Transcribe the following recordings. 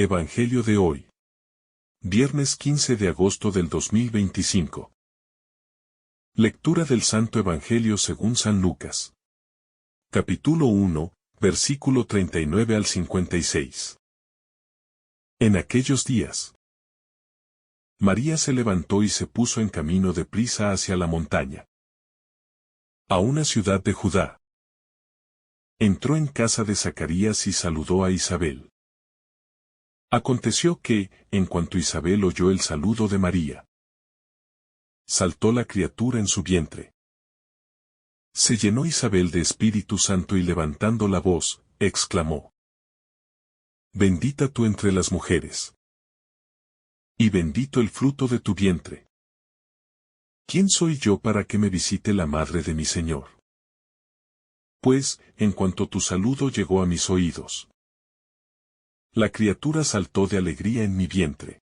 Evangelio de hoy. Viernes 15 de agosto del 2025. Lectura del Santo Evangelio según San Lucas. Capítulo 1, versículo 39 al 56. En aquellos días, María se levantó y se puso en camino de prisa hacia la montaña, a una ciudad de Judá. Entró en casa de Zacarías y saludó a Isabel. Aconteció que, en cuanto Isabel oyó el saludo de María, saltó la criatura en su vientre. Se llenó Isabel de Espíritu Santo y levantando la voz, exclamó: Bendita tú entre las mujeres, y bendito el fruto de tu vientre. ¿Quién soy yo para que me visite la madre de mi Señor? Pues, en cuanto tu saludo llegó a mis oídos, la criatura saltó de alegría en mi vientre.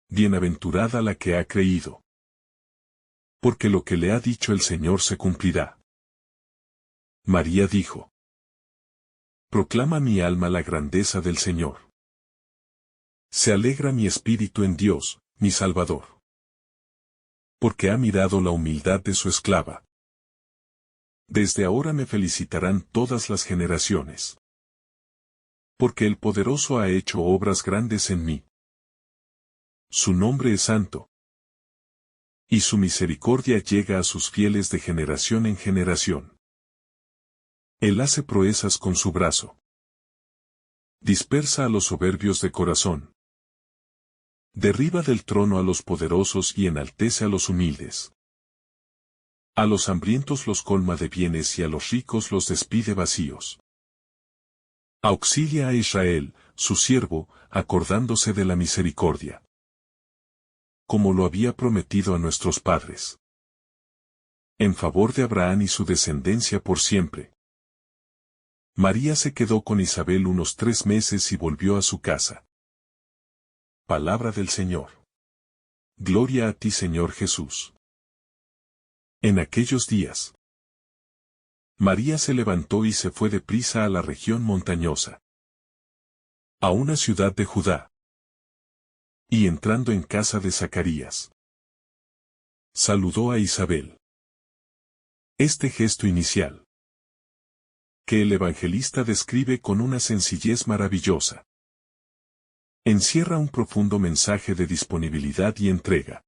Bienaventurada la que ha creído, porque lo que le ha dicho el Señor se cumplirá. María dijo: Proclama mi alma la grandeza del Señor. Se alegra mi espíritu en Dios, mi Salvador, porque ha mirado la humildad de su esclava. Desde ahora me felicitarán todas las generaciones, porque el Poderoso ha hecho obras grandes en mí. Su nombre es santo, y su misericordia llega a sus fieles de generación en generación. Él hace proezas con su brazo. Dispersa a los soberbios de corazón. Derriba del trono a los poderosos y enaltece a los humildes. A los hambrientos los colma de bienes y a los ricos los despide vacíos. Auxilia a Israel, su siervo, acordándose de la misericordia, como lo había prometido a nuestros padres, en favor de Abraham y su descendencia por siempre. María se quedó con Isabel unos 3 meses y volvió a su casa. Palabra del Señor. Gloria a ti, Señor Jesús. En aquellos días, María se levantó y se fue deprisa a la región montañosa, a una ciudad de Judá. Y entrando en casa de Zacarías, saludó a Isabel. Este gesto inicial, que el evangelista describe con una sencillez maravillosa, encierra un profundo mensaje de disponibilidad y entrega.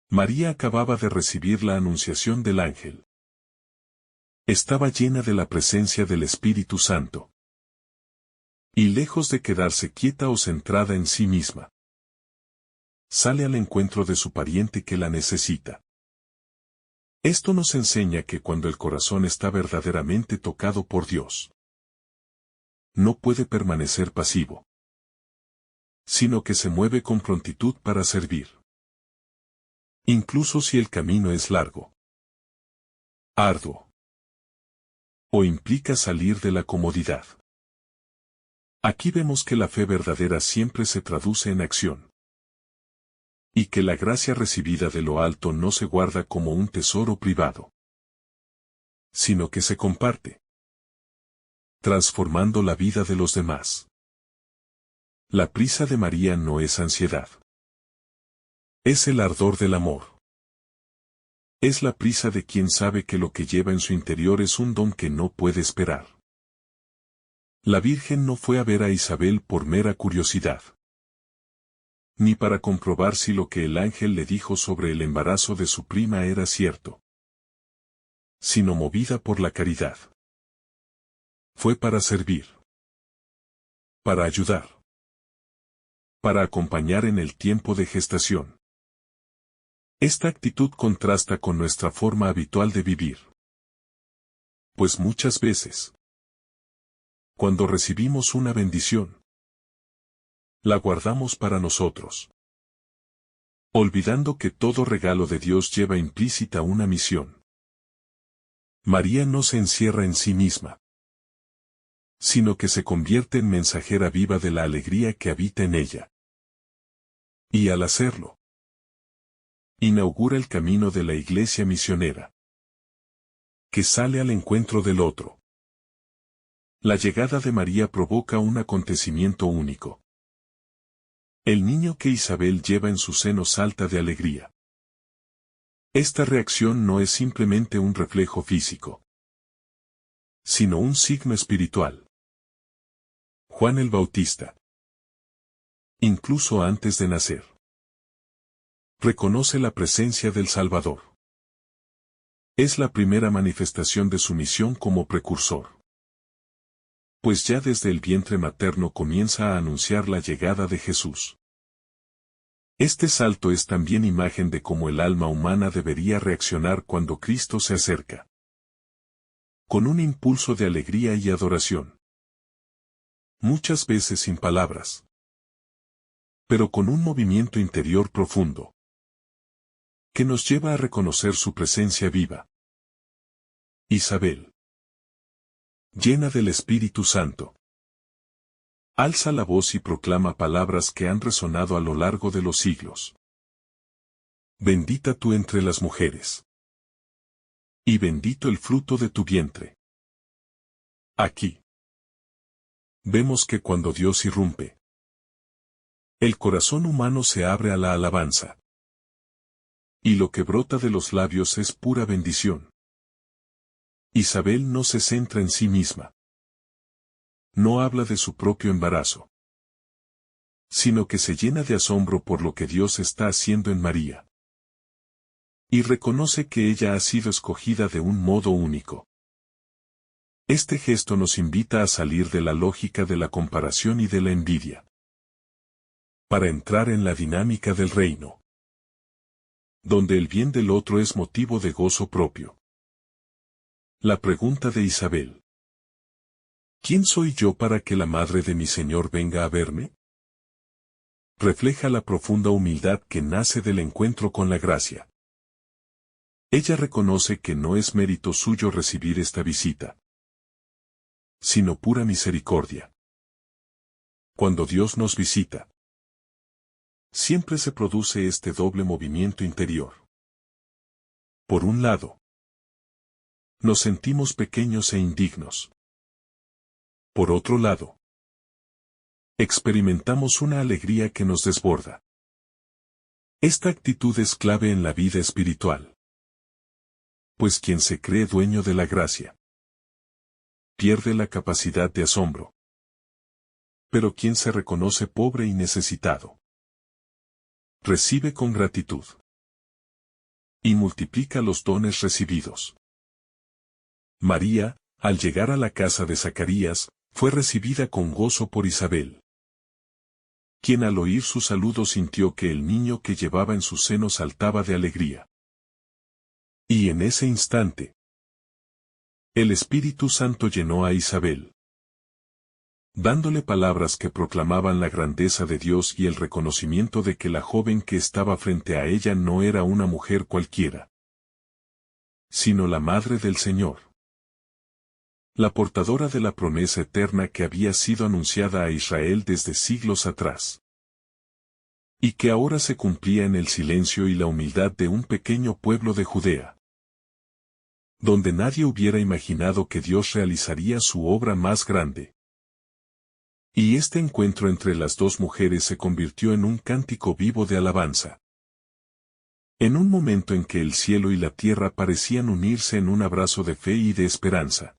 María acababa de recibir la anunciación del ángel. Estaba llena de la presencia del Espíritu Santo. Y lejos de quedarse quieta o centrada en sí misma, sale al encuentro de su pariente que la necesita. Esto nos enseña que cuando el corazón está verdaderamente tocado por Dios, no puede permanecer pasivo, sino que se mueve con prontitud para servir. Incluso si el camino es largo, arduo, o implica salir de la comodidad. Aquí vemos que la fe verdadera siempre se traduce en acción, y que la gracia recibida de lo alto no se guarda como un tesoro privado, sino que se comparte, transformando la vida de los demás. La prisa de María no es ansiedad. Es el ardor del amor. Es la prisa de quien sabe que lo que lleva en su interior es un don que no puede esperar. La Virgen no fue a ver a Isabel por mera curiosidad, ni para comprobar si lo que el ángel le dijo sobre el embarazo de su prima era cierto, sino movida por la caridad. Fue para servir, para ayudar, para acompañar en el tiempo de gestación. Esta actitud contrasta con nuestra forma habitual de vivir, pues muchas veces, cuando recibimos una bendición, la guardamos para nosotros, olvidando que todo regalo de Dios lleva implícita una misión. María no se encierra en sí misma, sino que se convierte en mensajera viva de la alegría que habita en ella. Y al hacerlo, inaugura el camino de la iglesia misionera, que sale al encuentro del otro, La llegada de María provoca un acontecimiento único. El niño que Isabel lleva en su seno salta de alegría. Esta reacción no es simplemente un reflejo físico, sino un signo espiritual. Juan el Bautista, incluso antes de nacer, reconoce la presencia del Salvador. Es la primera manifestación de su misión como precursor, pues ya desde el vientre materno comienza a anunciar la llegada de Jesús. Este salto es también imagen de cómo el alma humana debería reaccionar cuando Cristo se acerca. Con un impulso de alegría y adoración. Muchas veces sin palabras, pero con un movimiento interior profundo, que nos lleva a reconocer su presencia viva. Isabel, llena del Espíritu Santo, alza la voz y proclama palabras que han resonado a lo largo de los siglos. Bendita tú entre las mujeres, y bendito el fruto de tu vientre. Aquí vemos que cuando Dios irrumpe, el corazón humano se abre a la alabanza. Y lo que brota de los labios es pura bendición. Isabel no se centra en sí misma. No habla de su propio embarazo, sino que se llena de asombro por lo que Dios está haciendo en María. Y reconoce que ella ha sido escogida de un modo único. Este gesto nos invita a salir de la lógica de la comparación y de la envidia, para entrar en la dinámica del reino, donde el bien del otro es motivo de gozo propio. La pregunta de Isabel: ¿quién soy yo para que la madre de mi Señor venga a verme? Refleja la profunda humildad que nace del encuentro con la gracia. Ella reconoce que no es mérito suyo recibir esta visita, sino pura misericordia. Cuando Dios nos visita, siempre se produce este doble movimiento interior. Por un lado, nos sentimos pequeños e indignos. Por otro lado, experimentamos una alegría que nos desborda. Esta actitud es clave en la vida espiritual, pues quien se cree dueño de la gracia pierde la capacidad de asombro. Pero quien se reconoce pobre y necesitado, recibe con gratitud y multiplica los dones recibidos. María, al llegar a la casa de Zacarías, fue recibida con gozo por Isabel, quien al oír su saludo sintió que el niño que llevaba en su seno saltaba de alegría. Y en ese instante, el Espíritu Santo llenó a Isabel, dándole palabras que proclamaban la grandeza de Dios y el reconocimiento de que la joven que estaba frente a ella no era una mujer cualquiera, sino la Madre del Señor, la portadora de la promesa eterna que había sido anunciada a Israel desde siglos atrás, y que ahora se cumplía en el silencio y la humildad de un pequeño pueblo de Judea, donde nadie hubiera imaginado que Dios realizaría su obra más grande. Y este encuentro entre las dos mujeres se convirtió en un cántico vivo de alabanza. En un momento en que el cielo y la tierra parecían unirse en un abrazo de fe y de esperanza.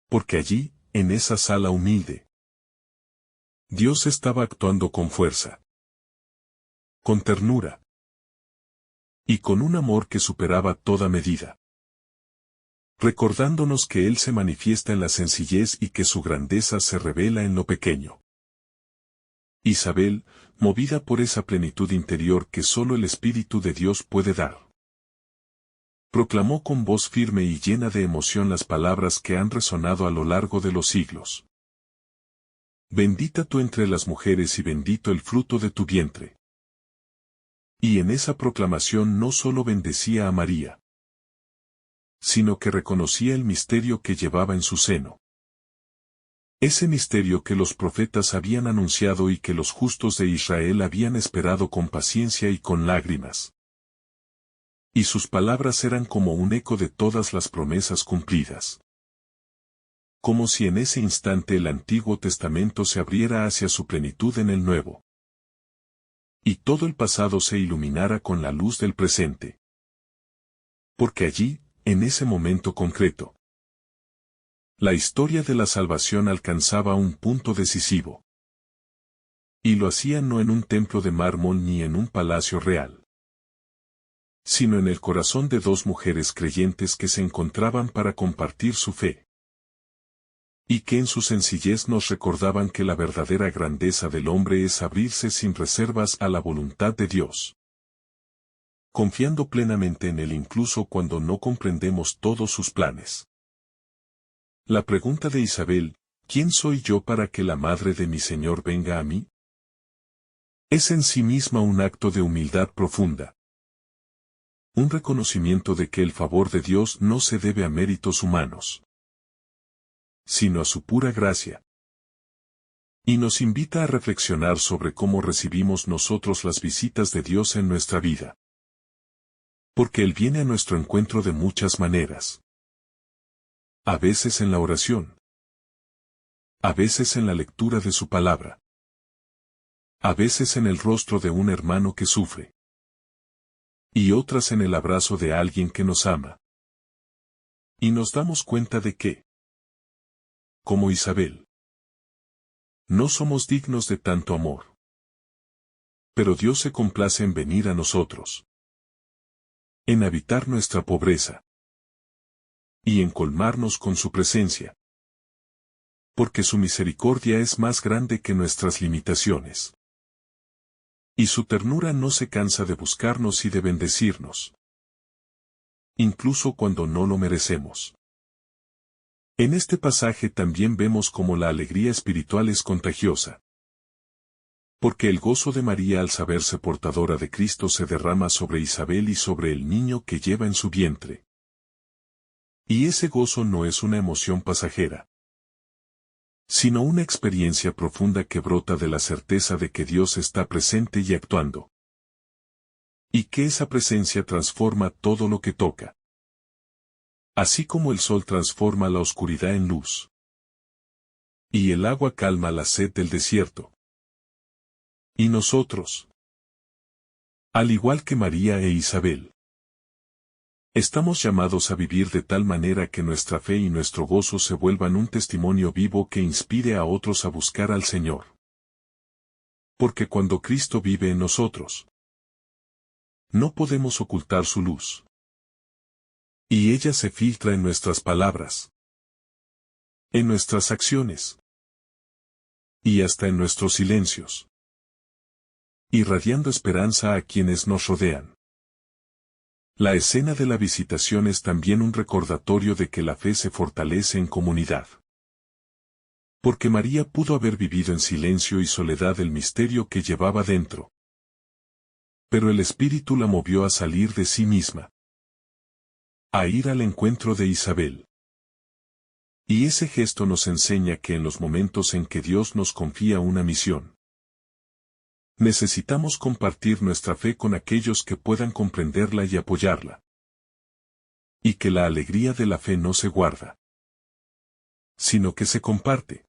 Porque allí, en esa sala humilde, Dios estaba actuando con fuerza, con ternura y con un amor que superaba toda medida, recordándonos que Él se manifiesta en la sencillez y que su grandeza se revela en lo pequeño. Isabel, movida por esa plenitud interior que solo el Espíritu de Dios puede dar, proclamó con voz firme y llena de emoción las palabras que han resonado a lo largo de los siglos. Bendita tú entre las mujeres y bendito el fruto de tu vientre. Y en esa proclamación no solo bendecía a María, sino que reconocía el misterio que llevaba en su seno. Ese misterio que los profetas habían anunciado y que los justos de Israel habían esperado con paciencia y con lágrimas. Y sus palabras eran como un eco de todas las promesas cumplidas. como si en ese instante el Antiguo Testamento se abriera hacia su plenitud en el Nuevo. Y todo el pasado se iluminara con la luz del presente. Porque allí, en ese momento concreto, la historia de la salvación alcanzaba un punto decisivo. Y lo hacía no en un templo de mármol ni en un palacio real, sino en el corazón de dos mujeres creyentes que se encontraban para compartir su fe. Y que en su sencillez nos recordaban que la verdadera grandeza del hombre es abrirse sin reservas a la voluntad de Dios, confiando plenamente en Él incluso cuando no comprendemos todos sus planes. La pregunta de Isabel, ¿quién soy yo para que la madre de mi Señor venga a mí?, es en sí misma un acto de humildad profunda. Un reconocimiento de que el favor de Dios no se debe a méritos humanos, sino a su pura gracia. Y nos invita a reflexionar sobre cómo recibimos nosotros las visitas de Dios en nuestra vida. Porque Él viene a nuestro encuentro de muchas maneras. A veces en la oración. A veces en la lectura de su palabra. A veces en el rostro de un hermano que sufre. Y otras en el abrazo de alguien que nos ama. Y nos damos cuenta de que, como Isabel, no somos dignos de tanto amor. Pero Dios se complace en venir a nosotros, en habitar nuestra pobreza, y en colmarnos con su presencia. Porque su misericordia es más grande que nuestras limitaciones. Y su ternura no se cansa de buscarnos y de bendecirnos, incluso cuando no lo merecemos. En este pasaje también vemos cómo la alegría espiritual es contagiosa. Porque el gozo de María al saberse portadora de Cristo se derrama sobre Isabel y sobre el niño que lleva en su vientre. Y ese gozo no es una emoción pasajera, sino una experiencia profunda que brota de la certeza de que Dios está presente y actuando. Y que esa presencia transforma todo lo que toca. Así como el sol transforma la oscuridad en luz. Y el agua calma la sed del desierto. Y nosotros, al igual que María e Isabel, estamos llamados a vivir de tal manera que nuestra fe y nuestro gozo se vuelvan un testimonio vivo que inspire a otros a buscar al Señor. Porque cuando Cristo vive en nosotros, no podemos ocultar su luz. Y ella se filtra en nuestras palabras, en nuestras acciones, y hasta en nuestros silencios, irradiando esperanza a quienes nos rodean. La escena de la visitación es también un recordatorio de que la fe se fortalece en comunidad. Porque María pudo haber vivido en silencio y soledad el misterio que llevaba dentro. Pero el Espíritu la movió a salir de sí misma, a ir al encuentro de Isabel. Y ese gesto nos enseña que en los momentos en que Dios nos confía una misión, necesitamos compartir nuestra fe con aquellos que puedan comprenderla y apoyarla. Y que la alegría de la fe no se guarda, sino que se comparte.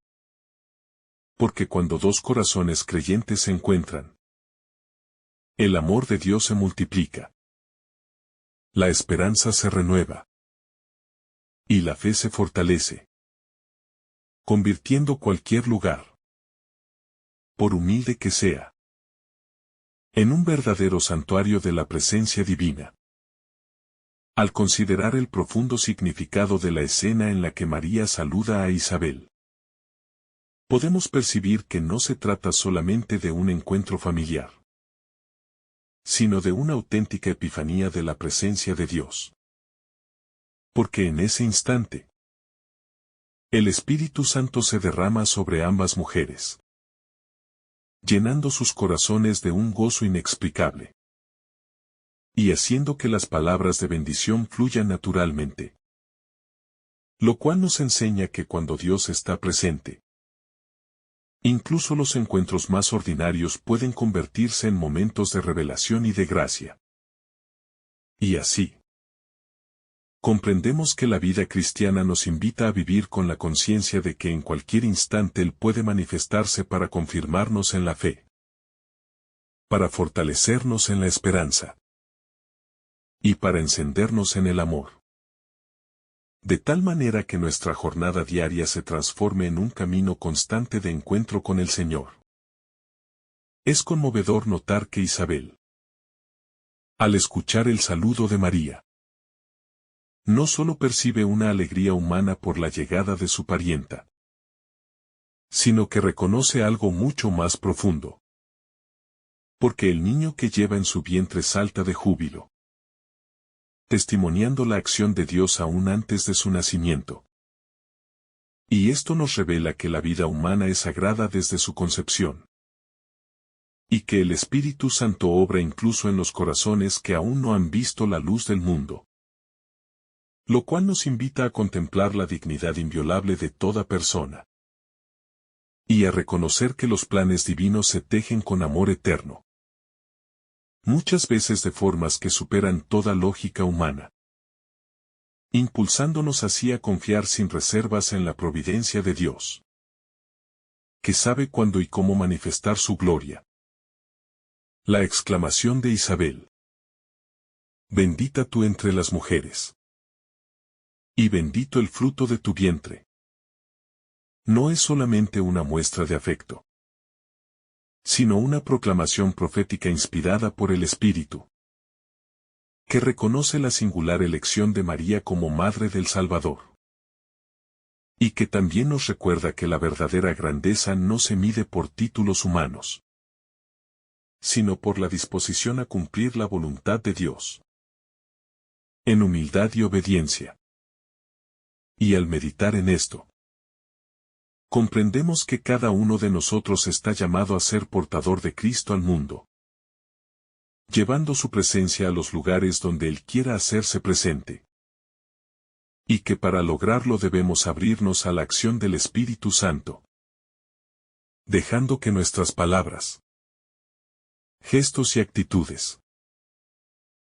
Porque cuando dos corazones creyentes se encuentran, el amor de Dios se multiplica. La esperanza se renueva. Y la fe se fortalece, convirtiendo cualquier lugar, por humilde que sea, en un verdadero santuario de la presencia divina. Al considerar el profundo significado de la escena en la que María saluda a Isabel, podemos percibir que no se trata solamente de un encuentro familiar, sino de una auténtica epifanía de la presencia de Dios. Porque en ese instante, el Espíritu Santo se derrama sobre ambas mujeres, llenando sus corazones de un gozo inexplicable, y haciendo que las palabras de bendición fluyan naturalmente. Lo cual nos enseña que cuando Dios está presente, incluso los encuentros más ordinarios pueden convertirse en momentos de revelación y de gracia. Y así, Comprendemos que la vida cristiana nos invita a vivir con la conciencia de que en cualquier instante Él puede manifestarse para confirmarnos en la fe, para fortalecernos en la esperanza y para encendernos en el amor. De tal manera que nuestra jornada diaria se transforme en un camino constante de encuentro con el Señor. Es conmovedor notar que Isabel, al escuchar el saludo de María, no solo percibe una alegría humana por la llegada de su parienta, sino que reconoce algo mucho más profundo. Porque el niño que lleva en su vientre salta de júbilo, testimoniando la acción de Dios aún antes de su nacimiento. Y esto nos revela que la vida humana es sagrada desde su concepción, y que el Espíritu Santo obra incluso en los corazones que aún no han visto la luz del mundo. Lo cual nos invita a contemplar la dignidad inviolable de toda persona, y a reconocer que los planes divinos se tejen con amor eterno, muchas veces de formas que superan toda lógica humana, impulsándonos así a confiar sin reservas en la providencia de Dios, que sabe cuándo y cómo manifestar su gloria. La exclamación de Isabel: bendita tú entre las mujeres, y bendito el fruto de tu vientre, no es solamente una muestra de afecto, sino una proclamación profética inspirada por el Espíritu, que reconoce la singular elección de María como Madre del Salvador, y que también nos recuerda que la verdadera grandeza no se mide por títulos humanos, sino por la disposición a cumplir la voluntad de Dios, en humildad y obediencia. Y al meditar en esto, comprendemos que cada uno de nosotros está llamado a ser portador de Cristo al mundo, llevando su presencia a los lugares donde Él quiera hacerse presente. Y que para lograrlo debemos abrirnos a la acción del Espíritu Santo, dejando que nuestras palabras, gestos y actitudes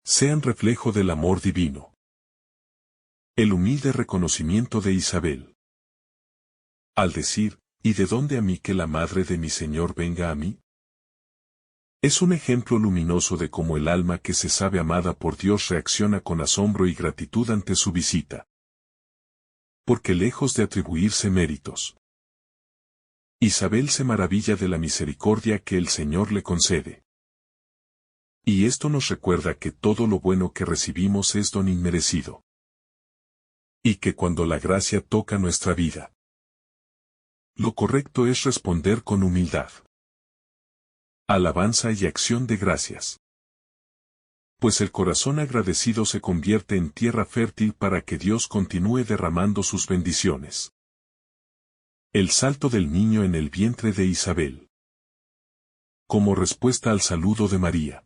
sean reflejo del amor divino. El humilde reconocimiento de Isabel, al decir: ¿y de dónde a mí que la madre de mi Señor venga a mí?, es un ejemplo luminoso de cómo el alma que se sabe amada por Dios reacciona con asombro y gratitud ante su visita. Porque lejos de atribuirse méritos, Isabel se maravilla de la misericordia que el Señor le concede. Y esto nos recuerda que todo lo bueno que recibimos es don inmerecido, y que cuando la gracia toca nuestra vida, lo correcto es responder con humildad, alabanza y acción de gracias. Pues el corazón agradecido se convierte en tierra fértil para que Dios continúe derramando sus bendiciones. El salto del niño en el vientre de Isabel, como respuesta al saludo de María,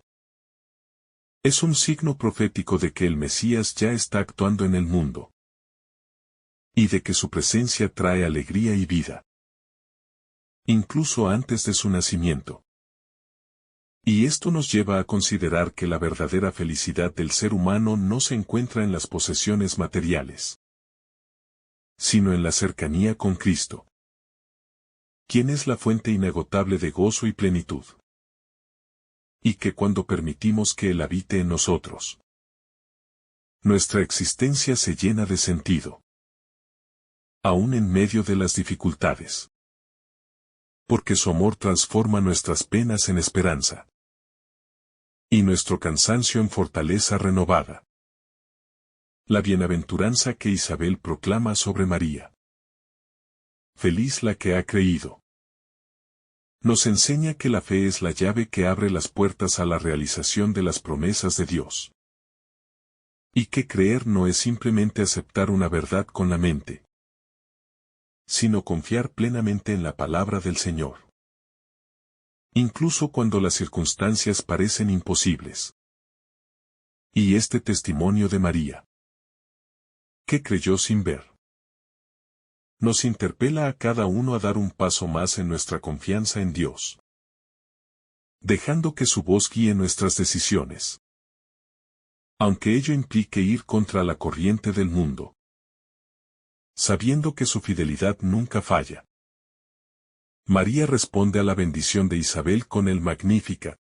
es un signo profético de que el Mesías ya está actuando en el mundo, y de que su presencia trae alegría y vida, incluso antes de su nacimiento. Y esto nos lleva a considerar que la verdadera felicidad del ser humano no se encuentra en las posesiones materiales, sino en la cercanía con Cristo, quien es la fuente inagotable de gozo y plenitud. Y que cuando permitimos que Él habite en nosotros, nuestra existencia se llena de sentido, aún en medio de las dificultades. Porque su amor transforma nuestras penas en esperanza, y nuestro cansancio en fortaleza renovada. La bienaventuranza que Isabel proclama sobre María: feliz la que ha creído, nos enseña que la fe es la llave que abre las puertas a la realización de las promesas de Dios. Y que creer no es simplemente aceptar una verdad con la mente, sino confiar plenamente en la palabra del Señor, incluso cuando las circunstancias parecen imposibles. Y este testimonio de María, que creyó sin ver, nos interpela a cada uno a dar un paso más en nuestra confianza en Dios, dejando que su voz guíe nuestras decisiones. aunque ello implique ir contra la corriente del mundo, sabiendo que su fidelidad nunca falla. María responde a la bendición de Isabel con el Magnificat,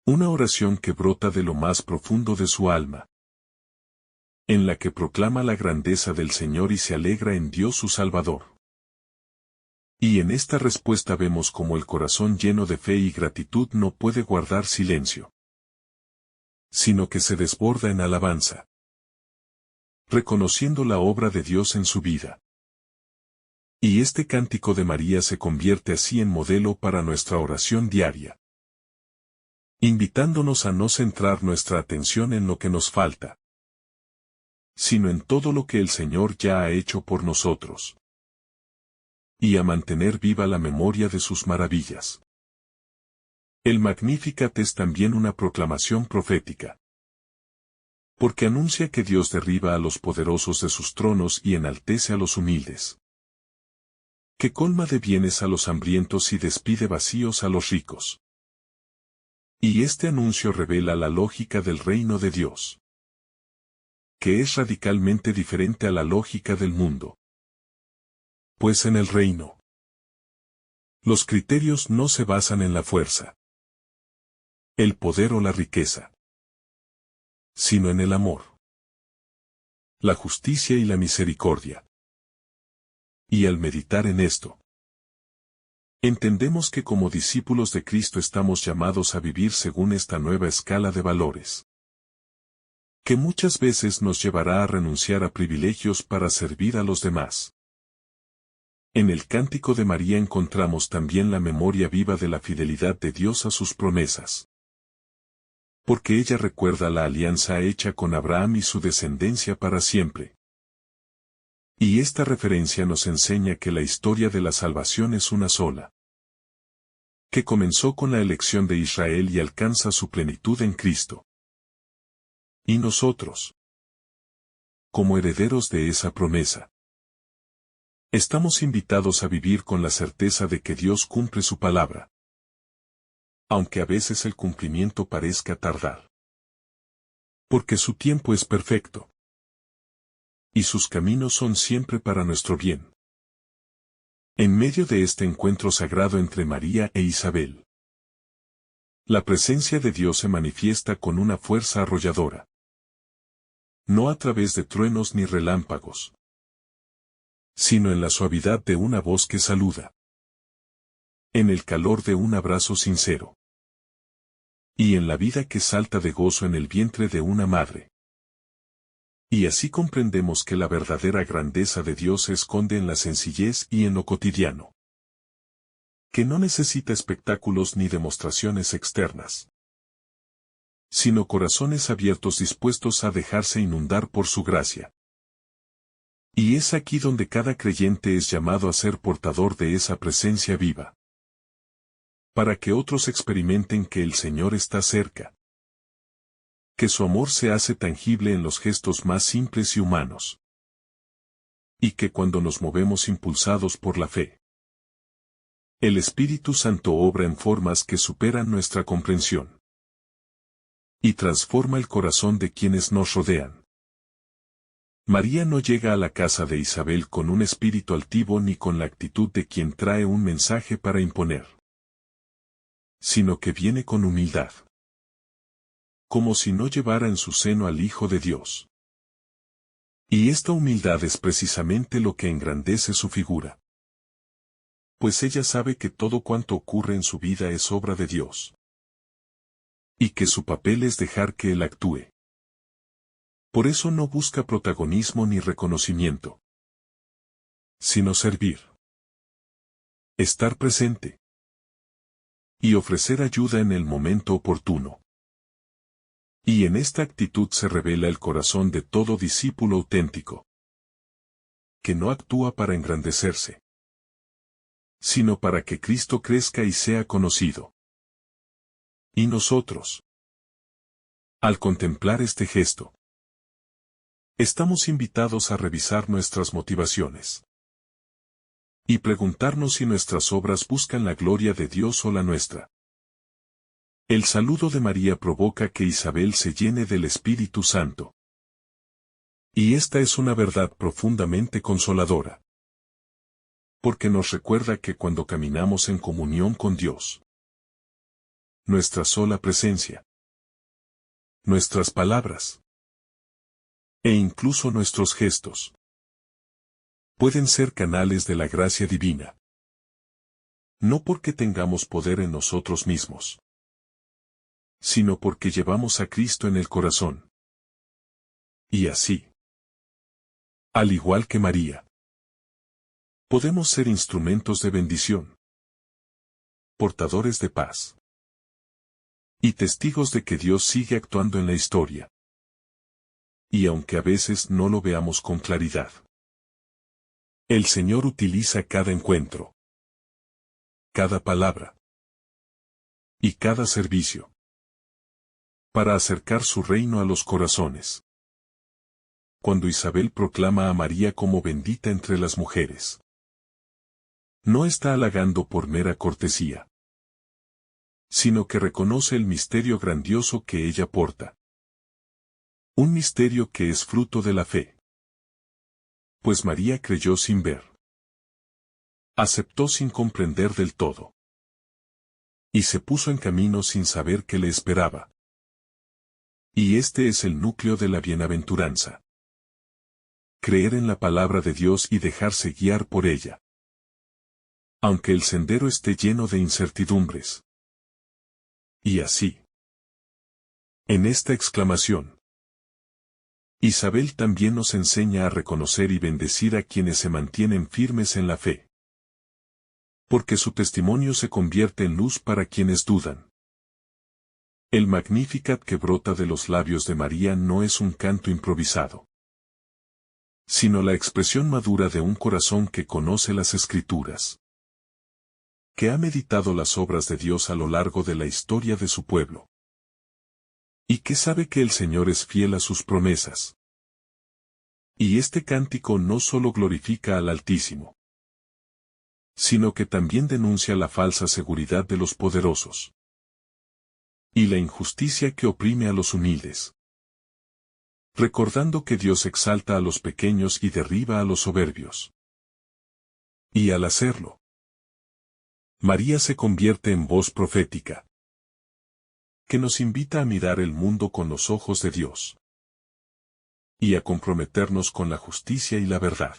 una oración que brota de lo más profundo de su alma, en la que proclama la grandeza del Señor y se alegra en Dios su Salvador. Y en esta respuesta vemos cómo el corazón lleno de fe y gratitud no puede guardar silencio, sino que se desborda en alabanza, reconociendo la obra de Dios en su vida. Y este cántico de María se convierte así en modelo para nuestra oración diaria, invitándonos a no centrar nuestra atención en lo que nos falta, sino en todo lo que el Señor ya ha hecho por nosotros, y a mantener viva la memoria de sus maravillas. El Magnificat es también una proclamación profética, porque anuncia que Dios derriba a los poderosos de sus tronos y enaltece a los humildes, que colma de bienes a los hambrientos y despide vacíos a los ricos. Y este anuncio revela la lógica del reino de Dios, que es radicalmente diferente a la lógica del mundo. Pues en el reino, los criterios no se basan en la fuerza, el poder o la riqueza, sino en el amor, la justicia y la misericordia. Y al meditar en esto, entendemos que como discípulos de Cristo estamos llamados a vivir según esta nueva escala de valores, que muchas veces nos llevará a renunciar a privilegios para servir a los demás. En el Cántico de María encontramos también la memoria viva de la fidelidad de Dios a sus promesas, porque ella recuerda la alianza hecha con Abraham y su descendencia para siempre. Y esta referencia nos enseña que la historia de la salvación es una sola, que comenzó con la elección de Israel y alcanza su plenitud en Cristo. Y nosotros, como herederos de esa promesa, estamos invitados a vivir con la certeza de que Dios cumple su palabra, aunque a veces el cumplimiento parezca tardar, porque su tiempo es perfecto, y sus caminos son siempre para nuestro bien. En medio de este encuentro sagrado entre María e Isabel, la presencia de Dios se manifiesta con una fuerza arrolladora, no a través de truenos ni relámpagos, sino en la suavidad de una voz que saluda, en el calor de un abrazo sincero, y en la vida que salta de gozo en el vientre de una madre. Y así comprendemos que la verdadera grandeza de Dios se esconde en la sencillez y en lo cotidiano, que no necesita espectáculos ni demostraciones externas, sino corazones abiertos dispuestos a dejarse inundar por su gracia. Y es aquí donde cada creyente es llamado a ser portador de esa presencia viva, para que otros experimenten que el Señor está cerca, que su amor se hace tangible en los gestos más simples y humanos, y que cuando nos movemos impulsados por la fe, el Espíritu Santo obra en formas que superan nuestra comprensión, y transforma el corazón de quienes nos rodean. María no llega a la casa de Isabel con un espíritu altivo ni con la actitud de quien trae un mensaje para imponer, sino que viene con humildad, como si no llevara en su seno al Hijo de Dios. Y esta humildad es precisamente lo que engrandece su figura, pues ella sabe que todo cuanto ocurre en su vida es obra de Dios, y que su papel es dejar que Él actúe. Por eso no busca protagonismo ni reconocimiento, sino servir, estar presente, y ofrecer ayuda en el momento oportuno. Y en esta actitud se revela el corazón de todo discípulo auténtico, que no actúa para engrandecerse, sino para que Cristo crezca y sea conocido. Y nosotros, al contemplar este gesto, estamos invitados a revisar nuestras motivaciones y preguntarnos si nuestras obras buscan la gloria de Dios o la nuestra. El saludo de María provoca que Isabel se llene del Espíritu Santo. Y esta es una verdad profundamente consoladora. Porque nos recuerda que cuando caminamos en comunión con Dios, nuestra sola presencia, nuestras palabras, e incluso nuestros gestos, pueden ser canales de la gracia divina. No porque tengamos poder en nosotros mismos, sino porque llevamos a Cristo en el corazón. Y así, al igual que María, podemos ser instrumentos de bendición, portadores de paz, y testigos de que Dios sigue actuando en la historia. Y aunque a veces no lo veamos con claridad, el Señor utiliza cada encuentro, cada palabra y cada servicio para acercar su reino a los corazones. Cuando Isabel proclama a María como bendita entre las mujeres, no está halagando por mera cortesía, sino que reconoce el misterio grandioso que ella porta. Un misterio que es fruto de la fe. Pues María creyó sin ver. Aceptó sin comprender del todo. Y se puso en camino sin saber qué le esperaba. Y este es el núcleo de la bienaventuranza. Creer en la palabra de Dios y dejarse guiar por ella. Aunque el sendero esté lleno de incertidumbres. Y así. En esta exclamación, Isabel también nos enseña a reconocer y bendecir a quienes se mantienen firmes en la fe. Porque su testimonio se convierte en luz para quienes dudan. El Magnificat que brota de los labios de María no es un canto improvisado, sino la expresión madura de un corazón que conoce las Escrituras, que ha meditado las obras de Dios a lo largo de la historia de su pueblo, y que sabe que el Señor es fiel a sus promesas. Y este cántico no solo glorifica al Altísimo, sino que también denuncia la falsa seguridad de los poderosos, y la injusticia que oprime a los humildes, recordando que Dios exalta a los pequeños y derriba a los soberbios. Y al hacerlo, María se convierte en voz profética, que nos invita a mirar el mundo con los ojos de Dios, y a comprometernos con la justicia y la verdad.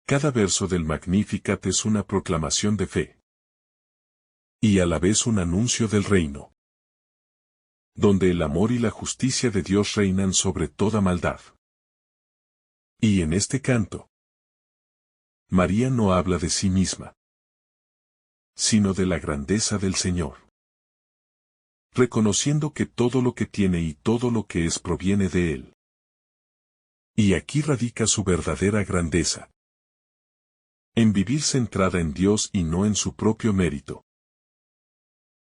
Cada verso del Magnificat es una proclamación de fe, y a la vez un anuncio del reino, donde el amor y la justicia de Dios reinan sobre toda maldad. Y en este canto, María no habla de sí misma, sino de la grandeza del Señor, reconociendo que todo lo que tiene y todo lo que es proviene de Él. Y aquí radica su verdadera grandeza, en vivir centrada en Dios y no en su propio mérito.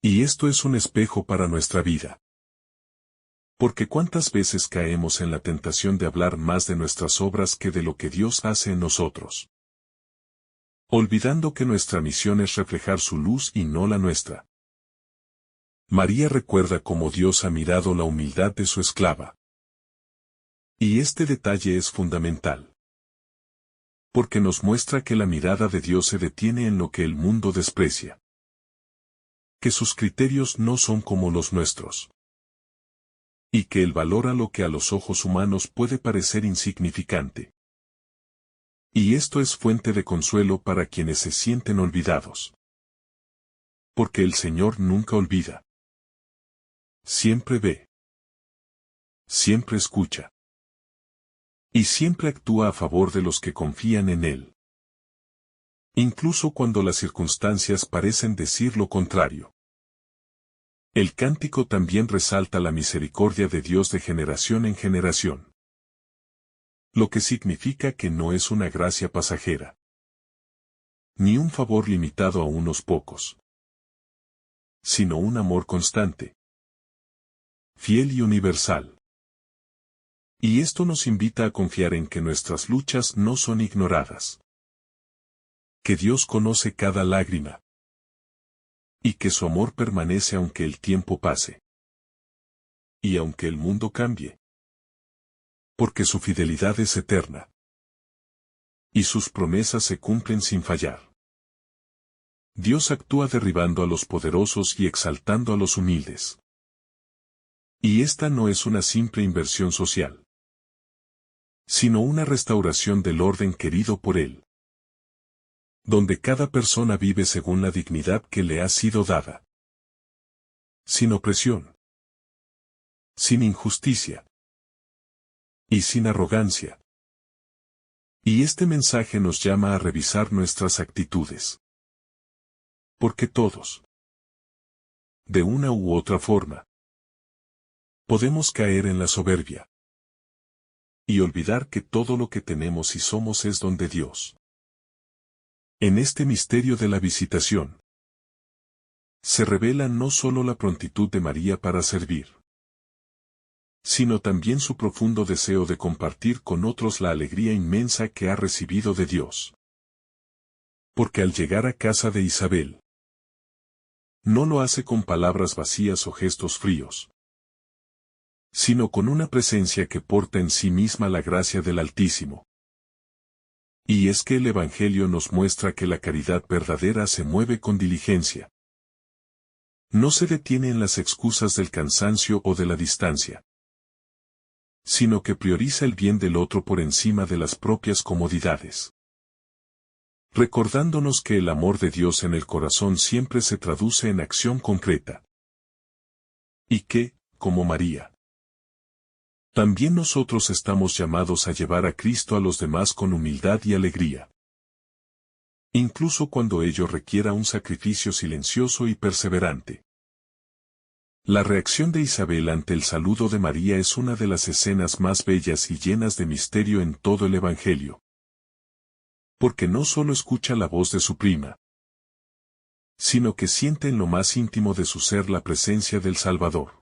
Y esto es un espejo para nuestra vida. Porque cuántas veces caemos en la tentación de hablar más de nuestras obras que de lo que Dios hace en nosotros, olvidando que nuestra misión es reflejar su luz y no la nuestra. María recuerda cómo Dios ha mirado la humildad de su esclava. Y este detalle es fundamental, porque nos muestra que la mirada de Dios se detiene en lo que el mundo desprecia, que sus criterios no son como los nuestros, y que Él valora lo que a los ojos humanos puede parecer insignificante. Y esto es fuente de consuelo para quienes se sienten olvidados. Porque el Señor nunca olvida. Siempre ve. Siempre escucha. Y siempre actúa a favor de los que confían en Él. Incluso cuando las circunstancias parecen decir lo contrario. El cántico también resalta la misericordia de Dios de generación en generación. Lo que significa que no es una gracia pasajera, ni un favor limitado a unos pocos, sino un amor constante, fiel y universal. Y esto nos invita a confiar en que nuestras luchas no son ignoradas, que Dios conoce cada lágrima, Y que su amor permanece aunque el tiempo pase. Y aunque el mundo cambie. Porque su fidelidad es eterna. Y sus promesas se cumplen sin fallar. Dios actúa derribando a los poderosos y exaltando a los humildes. Y esta no es una simple inversión social, sino una restauración del orden querido por Él, donde cada persona vive según la dignidad que le ha sido dada, sin opresión, sin injusticia y sin arrogancia. Y este mensaje nos llama a revisar nuestras actitudes. Porque todos, de una u otra forma, podemos caer en la soberbia y olvidar que todo lo que tenemos y somos es don de Dios. En este misterio de la visitación, se revela no solo la prontitud de María para servir, sino también su profundo deseo de compartir con otros la alegría inmensa que ha recibido de Dios. Porque al llegar a casa de Isabel, no lo hace con palabras vacías o gestos fríos, sino con una presencia que porta en sí misma la gracia del Altísimo. Y es que el Evangelio nos muestra que la caridad verdadera se mueve con diligencia. No se detiene en las excusas del cansancio o de la distancia, sino que prioriza el bien del otro por encima de las propias comodidades. Recordándonos que el amor de Dios en el corazón siempre se traduce en acción concreta. Y que, como María, también nosotros estamos llamados a llevar a Cristo a los demás con humildad y alegría. Incluso cuando ello requiera un sacrificio silencioso y perseverante. La reacción de Isabel ante el saludo de María es una de las escenas más bellas y llenas de misterio en todo el Evangelio. Porque no solo escucha la voz de su prima, sino que siente en lo más íntimo de su ser la presencia del Salvador.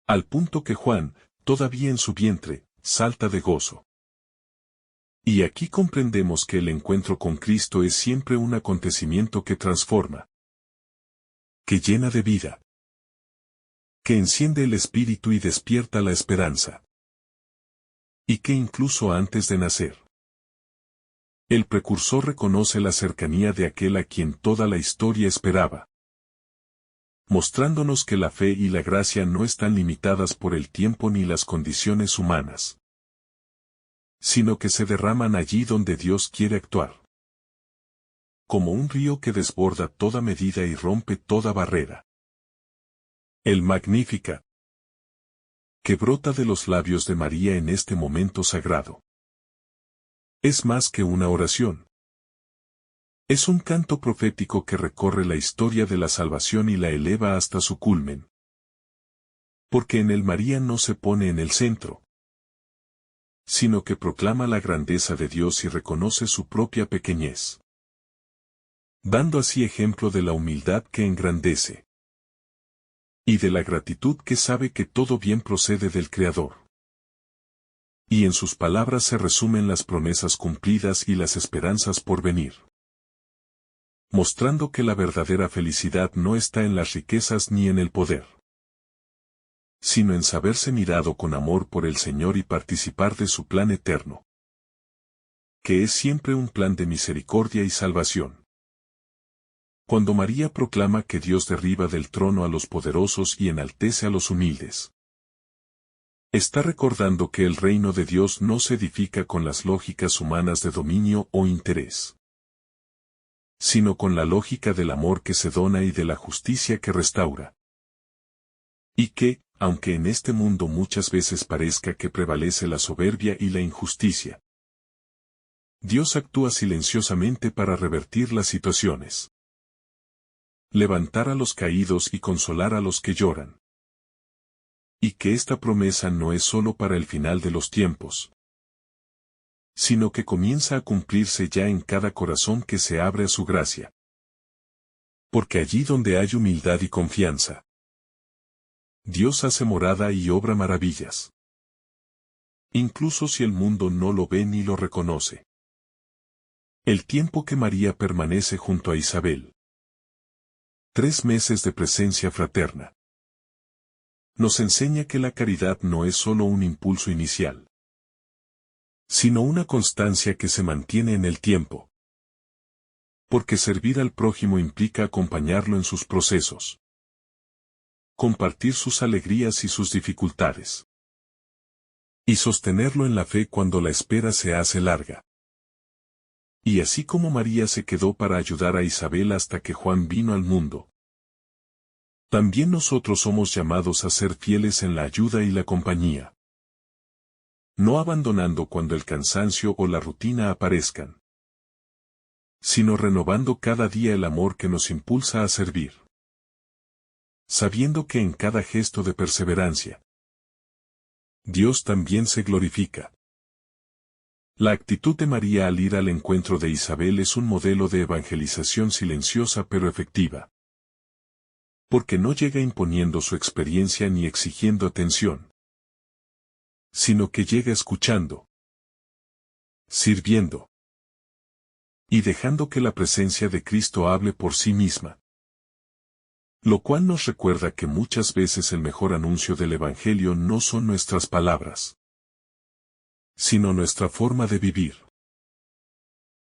Al punto que Juan, todavía en su vientre, salta de gozo. Y aquí comprendemos que el encuentro con Cristo es siempre un acontecimiento que transforma, que llena de vida, que enciende el espíritu y despierta la esperanza. Y que incluso antes de nacer, el precursor reconoce la cercanía de aquel a quien toda la historia esperaba, mostrándonos que la fe y la gracia no están limitadas por el tiempo ni las condiciones humanas, sino que se derraman allí donde Dios quiere actuar. Como un río que desborda toda medida y rompe toda barrera. El Magnífica, que brota de los labios de María en este momento sagrado, es más que una oración. Es un canto profético que recorre la historia de la salvación y la eleva hasta su culmen. Porque en él María no se pone en el centro, sino que proclama la grandeza de Dios y reconoce su propia pequeñez, dando así ejemplo de la humildad que engrandece, y de la gratitud que sabe que todo bien procede del Creador. Y en sus palabras se resumen las promesas cumplidas y las esperanzas por venir, mostrando que la verdadera felicidad no está en las riquezas ni en el poder, sino en saberse mirado con amor por el Señor y participar de su plan eterno, que es siempre un plan de misericordia y salvación. Cuando María proclama que Dios derriba del trono a los poderosos y enaltece a los humildes, está recordando que el reino de Dios no se edifica con las lógicas humanas de dominio o interés, sino con la lógica del amor que se dona y de la justicia que restaura. Y que, aunque en este mundo muchas veces parezca que prevalece la soberbia y la injusticia, Dios actúa silenciosamente para revertir las situaciones, levantar a los caídos y consolar a los que lloran. Y que esta promesa no es sólo para el final de los tiempos, sino que comienza a cumplirse ya en cada corazón que se abre a su gracia. Porque allí donde hay humildad y confianza, Dios hace morada y obra maravillas. Incluso si el mundo no lo ve ni lo reconoce. El tiempo que María permanece junto a Isabel, 3 meses de presencia fraterna. Nos enseña que la caridad no es solo un impulso inicial, sino una constancia que se mantiene en el tiempo. Porque servir al prójimo implica acompañarlo en sus procesos, compartir sus alegrías y sus dificultades, y sostenerlo en la fe cuando la espera se hace larga. Y así como María se quedó para ayudar a Isabel hasta que Juan vino al mundo, también nosotros somos llamados a ser fieles en la ayuda y la compañía, no abandonando cuando el cansancio o la rutina aparezcan, sino renovando cada día el amor que nos impulsa a servir, sabiendo que en cada gesto de perseverancia, Dios también se glorifica. La actitud de María al ir al encuentro de Isabel es un modelo de evangelización silenciosa pero efectiva. Porque no llega imponiendo su experiencia ni exigiendo atención, sino que llega escuchando, sirviendo, y dejando que la presencia de Cristo hable por sí misma. Lo cual nos recuerda que muchas veces el mejor anuncio del Evangelio no son nuestras palabras, sino nuestra forma de vivir,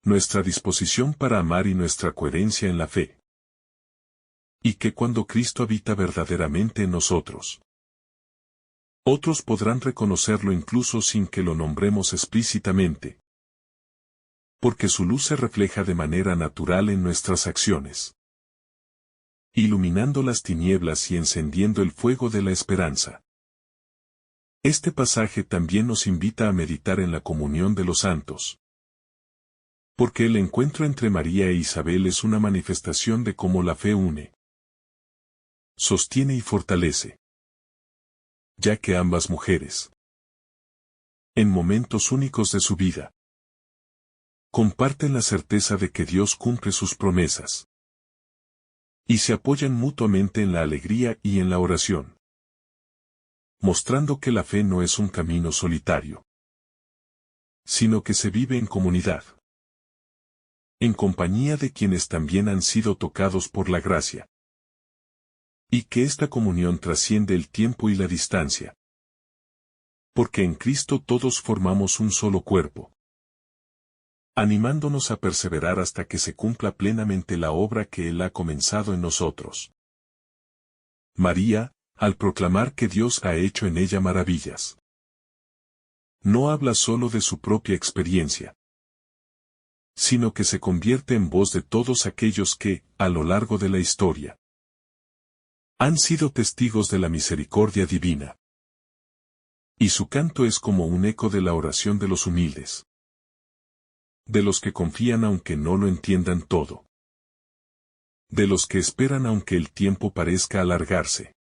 nuestra disposición para amar y nuestra coherencia en la fe. Y que cuando Cristo habita verdaderamente en nosotros, otros podrán reconocerlo incluso sin que lo nombremos explícitamente, porque su luz se refleja de manera natural en nuestras acciones, iluminando las tinieblas y encendiendo el fuego de la esperanza. Este pasaje también nos invita a meditar en la comunión de los santos, porque el encuentro entre María e Isabel es una manifestación de cómo la fe une, sostiene y fortalece, ya que ambas mujeres, en momentos únicos de su vida, comparten la certeza de que Dios cumple sus promesas, y se apoyan mutuamente en la alegría y en la oración, mostrando que la fe no es un camino solitario, sino que se vive en comunidad, en compañía de quienes también han sido tocados por la gracia, y que esta comunión trasciende el tiempo y la distancia, porque en Cristo todos formamos un solo cuerpo, animándonos a perseverar hasta que se cumpla plenamente la obra que Él ha comenzado en nosotros. María, al proclamar que Dios ha hecho en ella maravillas, no habla solo de su propia experiencia, sino que se convierte en voz de todos aquellos que, a lo largo de la historia, han sido testigos de la misericordia divina. Y su canto es como un eco de la oración de los humildes, de los que confían aunque no lo entiendan todo, de los que esperan aunque el tiempo parezca alargarse,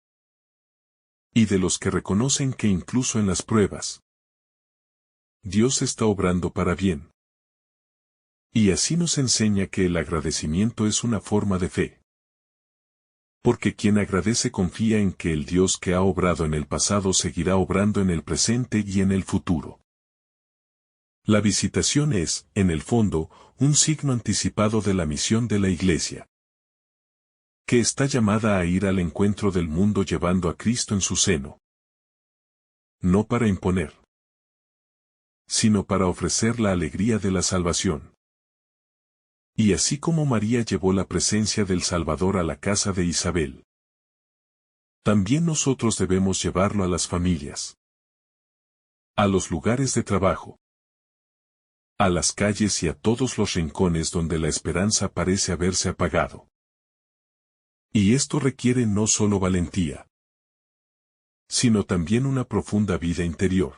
y de los que reconocen que incluso en las pruebas, Dios está obrando para bien. Y así nos enseña que el agradecimiento es una forma de fe. Porque quien agradece confía en que el Dios que ha obrado en el pasado seguirá obrando en el presente y en el futuro. La visitación es, en el fondo, un signo anticipado de la misión de la Iglesia, que está llamada a ir al encuentro del mundo llevando a Cristo en su seno. No para imponer, sino para ofrecer la alegría de la salvación. Y así como María llevó la presencia del Salvador a la casa de Isabel, también nosotros debemos llevarlo a las familias, a los lugares de trabajo, a las calles y a todos los rincones donde la esperanza parece haberse apagado. Y esto requiere no solo valentía, sino también una profunda vida interior.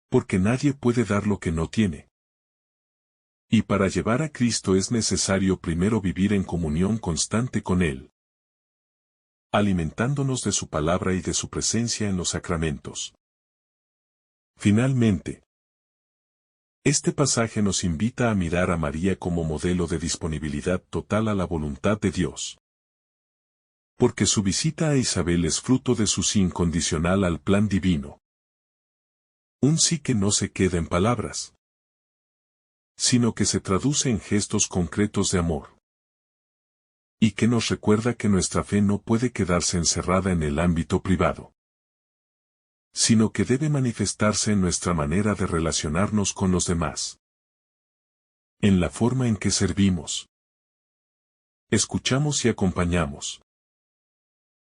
Porque nadie puede dar lo que no tiene. Y para llevar a Cristo es necesario primero vivir en comunión constante con Él, alimentándonos de su palabra y de su presencia en los sacramentos. Finalmente, este pasaje nos invita a mirar a María como modelo de disponibilidad total a la voluntad de Dios. Porque su visita a Isabel es fruto de su sí incondicional al plan divino. Un sí que no se queda en palabras, sino que se traduce en gestos concretos de amor. y que nos recuerda que nuestra fe no puede quedarse encerrada en el ámbito privado, sino que debe manifestarse en nuestra manera de relacionarnos con los demás, en la forma en que servimos, escuchamos y acompañamos,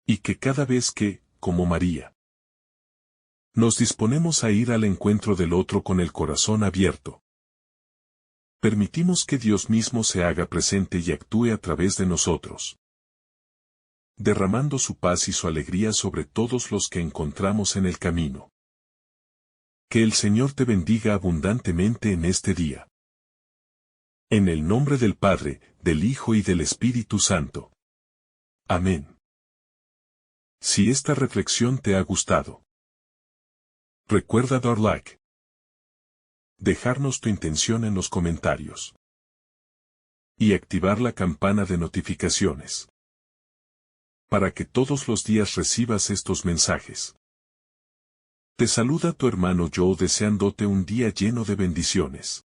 y que cada vez que, como María, nos disponemos a ir al encuentro del otro con el corazón abierto, permitimos que Dios mismo se haga presente y actúe a través de nosotros, derramando su paz y su alegría sobre todos los que encontramos en el camino. Que el Señor te bendiga abundantemente en este día. En el nombre del Padre, del Hijo y del Espíritu Santo. Amén. Si esta reflexión te ha gustado, recuerda dar like, dejarnos tu intención en los comentarios y activar la campana de notificaciones para que todos los días recibas estos mensajes. Te saluda tu hermano Joe deseándote un día lleno de bendiciones.